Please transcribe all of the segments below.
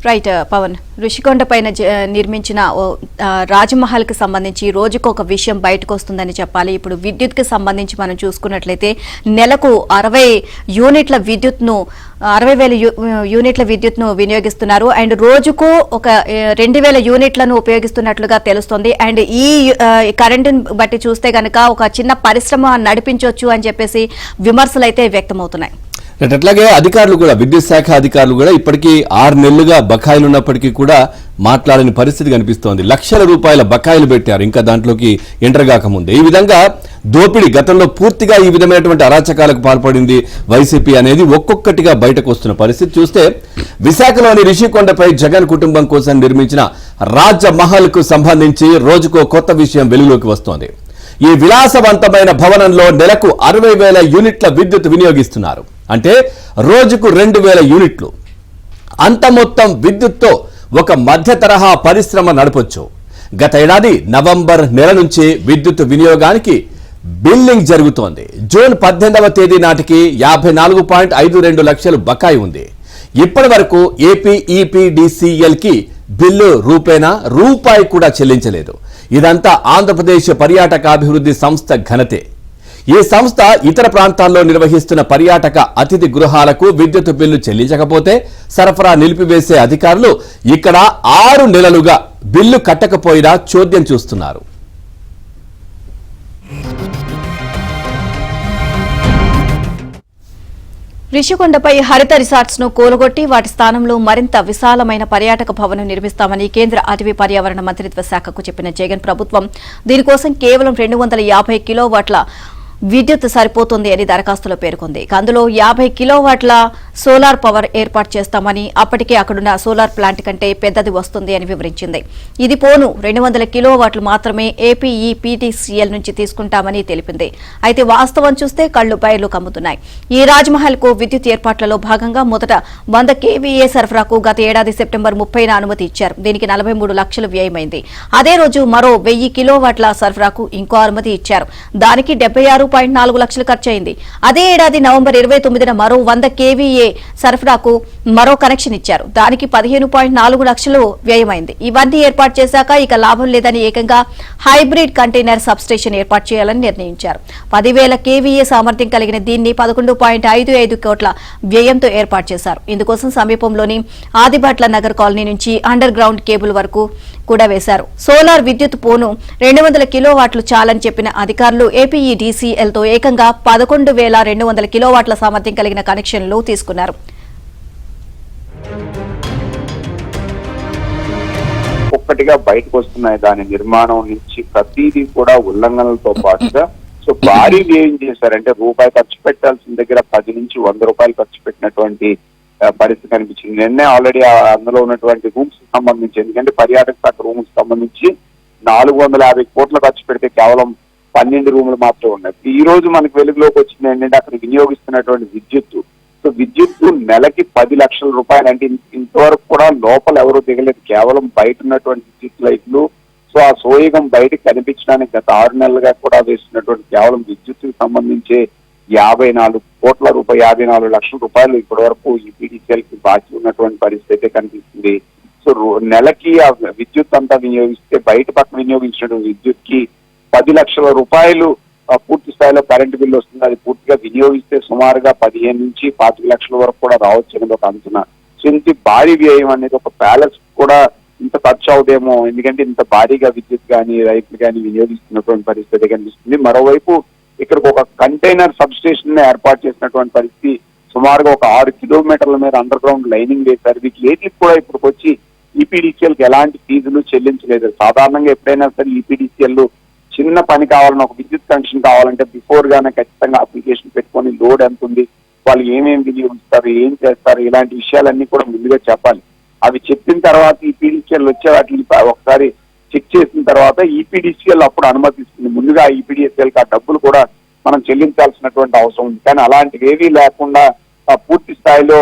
Right Pawan, Rushikonda పైన నిర్మించిన రాజమహల్ కి సంబంధించి రోజుకు ఒక విషయం బయటకు వస్తుందని చెప్పాలి. ఇప్పుడు విద్యుత్ కి సంబంధించి మనం చూసుకున్నట్లయితే నెలకు 60,000 యూనిట్ల విద్యుత్ను వినియోగిస్తున్నారు. అండ్ రోజుకు ఒక 2,000 యూనిట్లను ఉపయోగిస్తున్నట్లుగా తెలుస్తోంది. అండ్ ఈ కరెంటును బట్టి చూస్తే గనక ఒక చిన్న పరిశ్రమ నడిపించవచ్చు అని చెప్పేసి విమర్శలు అయితే వ్యక్తమవుతున్నాయి. అట్లాగే అధికారులు కూడా, విద్యుత్ శాఖ అధికారులు కూడా ఇప్పటికీ 6 నెలలుగా బకాయిలు ఉన్నప్పటికీ కూడా మాట్లాడని పరిస్థితి కనిపిస్తోంది. లక్షల రూపాయల బకాయిలు పెట్టారు ఇంకా దాంట్లోకి ఎంటర్ కాకముందే. ఈ విధంగా దోపిడీ గతంలో పూర్తిగా ఈ విధమైనటువంటి అరాచకాలకు పాల్పడింది వైసీపీ అనేది ఒక్కొక్కటిగా బయటకు వస్తున్న పరిస్థితి చూస్తే విశాఖలోని రిషికొండపై జగన్ కుటుంబం కోసం నిర్మించిన రాజమహల్ కు సంబంధించి రోజుకో కొత్త విషయం వెలుగులోకి వస్తోంది. ఈ విలాసవంతమైన భవనంలో నెలకు 60,000 యూనిట్ల విద్యుత్ వినియోగిస్తున్నారు. అంటే రోజుకు 2,000 యూనిట్లు. అంత మొత్తం విద్యుత్తో ఒక మధ్య తరహా పరిశ్రమ నడపొచ్చు. గత ఏడాది నవంబర్ నెల నుంచి విద్యుత్ వినియోగానికి బిల్లింగ్ జరుగుతోంది. జూన్ 18వ తేదీ నాటికి 54.52 లక్షలు బకాయి ఉంది. ఇప్పటి వరకు ఏపీ ఈపీడీసీఎల్ కి బిల్లు రూపాయి కూడా చెల్లించలేదు. ఇదంతా ఆంధ్రప్రదేశ్ పర్యాటకాభివృద్ధి సంస్థ ఘనతే. ఈ సంస్థ ఇతర ప్రాంతాల్లో నిర్వహిస్తున్న పర్యాటక అతిథి గృహాలకు విద్యుత్ బిల్లు చెల్లించకపోతే సరఫరా నిలిపివేసే అధికారులు ఇక్కడ 6 నెలలుగా బిల్లు కట్టకపోయినా చోద్యం చూస్తున్నారు. రిషికొండపై హరిత రిసార్ట్స్ ను కూలగొట్టి వాటి స్థానంలో మరింత విశాలమైన పర్యాటక భవనం నిర్మిస్తామని కేంద్ర అటవీ పర్యావరణ మంత్రిత్వ శాఖకు చెప్పిన జగన్ ప్రభుత్వం దీనికోసం కేవలం 250 కిలోవాట్ల విద్యుత్ సరిపోతుంది అని దరఖాస్తులో పేర్కొంది. అందులో 50 కిలోవాట్ల సోలార్ పవర్ ఏర్పాటు చేస్తామని, అప్పటికే అక్కడున్న సోలార్ ప్లాంట్ కంటే పెద్దది వస్తుంది అని వివరించింది. ఇది పోను 200 కిలోవాట్లు మాత్రమే ఏపీఈపీటీసీఎల్ నుంచి తీసుకుంటామని తెలిపింది. అయితే వాస్తవం చూస్తే కళ్లు బయర్లు కమ్ముతున్నాయి. ఈ రాజ్మహల్ కు విద్యుత్ ఏర్పాట్లలో భాగంగా మొదట 100 కేవీఏ సరఫరాకు గత ఏడాది సెప్టెంబర్ 30న అనుమతి ఇచ్చారు. దీనికి 43 లక్షలు వ్యయమైంది. అదే రోజు మరో 1000 కిలోవాట్ల సరఫరాకు ఇంకో అనుమతి ఇచ్చారు. దానికి 76.4 లక్షలు ఖర్చయింది. అదే ఏడాది నవంబర్ 29న మరో 100 కేవీఏ సరఫరాకు మరో కనెక్షన్ ఇచ్చారు. దానికి 15.4 లక్షలు వ్యయమైంది. ఇవన్నీ ఏర్పాటు చేశాక ఇక లాభం లేదని ఏకంగా హైబ్రిడ్ కంటైనర్ సబ్ స్టేషన్ ఏర్పాటు చేయాలని నిర్ణయించారు. 10,000 కేవీఏ సామర్థ్యం కలిగిన దీన్ని 11.55 కోట్ల వ్యయంతో ఏర్పాటు చేశారు. ఇందుకోసం సమీపంలోని ఆదిభట్ల నగర్ కాలనీ నుంచి అండర్ గ్రౌండ్ కేబుల్ వరకు కూడా వేశారు. సోలార్ విద్యుత్ పోను 200 కిలోవాట్లు చాలని చెప్పిన అధికారులు ఏపీఈడీసీఎల్ తో ఏకంగా 11,200 కిలోవాట్ల సామర్థ్యం కలిగిన కనెక్షన్లు తీసుకున్నారు. ఒక్కటిగా బయటకు వస్తున్నాయి. దాని నిర్మాణం నుంచి ప్రతిదీ కూడా ఉల్లంఘనలతో పాటుగా భారీ వ్యయం చేశారంటే రూపాయి ఖర్చు పెట్టాల్సిన దగ్గర 10 నుంచి 100 రూపాయలు ఖర్చు పెట్టినటువంటి పరిస్థితి కనిపించింది. నిన్నే ఆల్రెడీ అందులో ఉన్నటువంటి రూమ్స్ సంబంధించి, ఎందుకంటే పర్యాటక శాఖ రూమ్స్ సంబంధించి 450 కోట్లు ఖర్చు పెడితే కేవలం 12 రూములు మాత్రమే ఉన్నాయి. ఈ రోజు మనకు వెలుగులోకి వచ్చింది ఏంటంటే అక్కడ వినియోగిస్తున్నటువంటి విద్యుత్తు నెలకి 10 లక్షల రూపాయలు. అంటే ఇంతవరకు కూడా లోపల ఎవరు దిగలేదు, కేవలం బయట ఉన్నటువంటి విద్యుత్ లైట్లు. ఆ సోయగం బయటకు కనిపించడానికి గత 6 నెలలుగా కూడా వేస్తున్నటువంటి కేవలం విద్యుత్తుకు సంబంధించి 54 లక్షల రూపాయలు ఇప్పటి వరకు ఈపీడీసీఎల్ కి బాకీ ఉన్నటువంటి పరిస్థితి అయితే కనిపిస్తుంది. నెలకి ఆ విద్యుత్ అంతా వినియోగిస్తే బయట పక్కన వినియోగించినటువంటి విద్యుత్ కి 10 లక్షల రూపాయలు పూర్తి స్థాయిలో కరెంటు బిల్లు వస్తుంది. అది పూర్తిగా వినియోగిస్తే సుమారుగా 15 నుంచి 25 లక్షల వరకు కూడా రావచ్చు అనేది ఒక అంచనా. ఇంత భారీ వ్యయం అనేది ఒక ప్యాలెస్ కూడా ఇంత ఖర్చు అవుదేమో, ఎందుకంటే ఇంత భారీగా విద్యుత్ కానీ రైతులు కానీ వినియోగిస్తున్నటువంటి పరిస్థితి కనిపిస్తుంది. మరోవైపు ఇక్కడికి ఒక కంటైనర్ సబ్ స్టేషన్ ఏర్పాటు చేసినటువంటి పరిస్థితి. సుమారుగా ఒక 6 కిలోమీటర్ల మీద అండర్ గ్రౌండ్ లైనింగ్ వేశారు. వీటికి కూడా ఇప్పటికి వచ్చి ఈపీడీసీఎల్ కి ఎలాంటి ఫీజులు చెల్లించలేదు. సాధారణంగా ఎప్పుడైనా సరే ఈపీడీసీఎల్ చిన్న పని కావాలన్నా, ఒక విద్యుత్ కనెక్షన్ కావాలంటే బిఫోర్ గానే ఖచ్చితంగా అప్లికేషన్ పెట్టుకొని లోడ్ ఎంత ఉంది, వాళ్ళు ఏమేమి వినియోగిస్తారు, ఏం చేస్తారు, ఇలాంటి విషయాలన్నీ కూడా ముందుగా చెప్పాలి. అవి చెప్పిన తర్వాత ఈపీడీసీఎల్ వచ్చే వాటిని ఒకసారి చెక్ చేసిన తర్వాత ఈపీడీసీఎల్ అప్పుడు అనుమతిస్తుంది. ముందుగా ఈపీడీసీఎల్ కి ఆ డబ్బులు కూడా మనం చెల్లించాల్సినటువంటి అవసరం ఉంది. కానీ అలాంటివి ఏవీ లేకుండా పూర్తి స్థాయిలో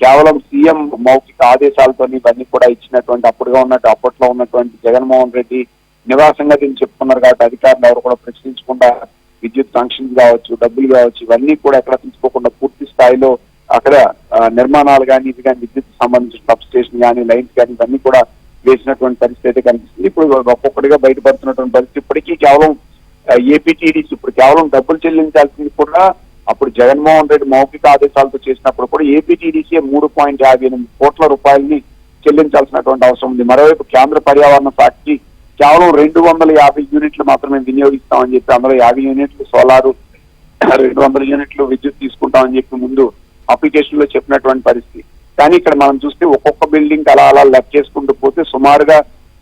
కేవలం సీఎం మౌఖిక ఆదేశాలతో ఇవన్నీ కూడా ఇచ్చినటువంటి అప్పట్లో ఉన్నటువంటి జగన్మోహన్ రెడ్డి నివాసంగా దీన్ని చెప్తున్నారు. కాబట్టి అధికారులు ఎవరు కూడా ప్రశ్నించకుండా విద్యుత్ ఫంక్షన్స్ కావచ్చు, డబ్బులు కావచ్చు, ఇవన్నీ కూడా ఎక్కడ తీసుకోకుండా పూర్తి స్థాయిలో అక్కడ నిర్మాణాలు కానీ ఇది కానీ విద్యుత్ సంబంధించిన సబ్ స్టేషన్ కానీ లైన్స్ కానీ ఇవన్నీ కూడా వేసినటువంటి పరిస్థితి అయితే కనిపిస్తుంది. ఇప్పుడు ఒక్కొక్కటిగా బయటపడుతున్నటువంటి పరిస్థితి. ఇప్పటికీ కేవలం ఏపీటీడీసీ ఇప్పుడు కేవలం డబ్బులు చెల్లించాల్సింది కూడా అప్పుడు జగన్మోహన్ రెడ్డి మౌఖిక ఆదేశాలతో చేసినప్పుడు కూడా ఏపీటీడీసీ 3.58 కోట్ల రూపాయలని చెల్లించాల్సినటువంటి అవసరం ఉంది. మరోవైపు కేంద్ర పర్యావరణ శాఖకి కేవలం 250 యూనిట్లు మాత్రమే వినియోగిస్తామని చెప్పి, అందులో 50 యూనిట్లు సోలారు, 200 యూనిట్లు విద్యుత్ తీసుకుంటామని చెప్పి ముందు అప్లికేషన్ లో చెప్పినటువంటి పరిస్థితి. కానీ ఇక్కడ మనం చూస్తే ఒక్కొక్క బిల్డింగ్ అలా అలా లెక్కేసుకుంటూ పోతే సుమారుగా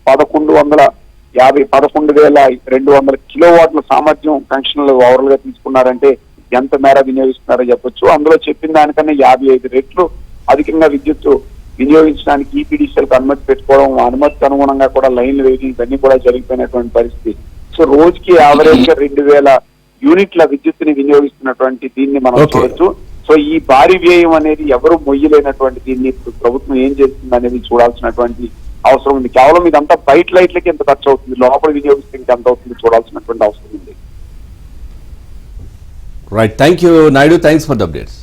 11,200 కిలోవాట్ల సామర్థ్యం కనెక్షన్లు ఓవరాల్ గా తీసుకున్నారంటే ఎంత మేర వినియోగిస్తున్నారో చెప్పొచ్చు. అందులో చెప్పిన దానికన్నా 55 రెట్లు అధికంగా విద్యుత్ వినియోగించడానికి ఈపీడీసీఎల్కి అనుమతి పెట్టుకోవడం, అనుమతికి అనుగుణంగా కూడా లైన్లు వేయడం ఇవన్నీ కూడా జరిగిపోయినటువంటి పరిస్థితి. సో రోజుకి యావరేజ్ గా 2,000 యూనిట్ల విద్యుత్తుని వినియోగిస్తున్నటువంటి దీన్ని మనం చూడొచ్చు. సో ఈ భారీ వ్యయం అనేది ఎవరు మొయ్యలేనటువంటి దీన్ని ఇప్పుడు ప్రభుత్వం ఏం చేస్తుంది అనేది చూడాల్సినటువంటి అవసరం ఉంది. కేవలం ఇదంతా బయట లైట్లకి ఎంత ఖర్చు అవుతుంది, లోపల వినియోగిస్తే ఎంత అవుతుంది చూడాల్సినటువంటి అవసరం ఉంది. Right, thank you Naidu, thanks for the updates.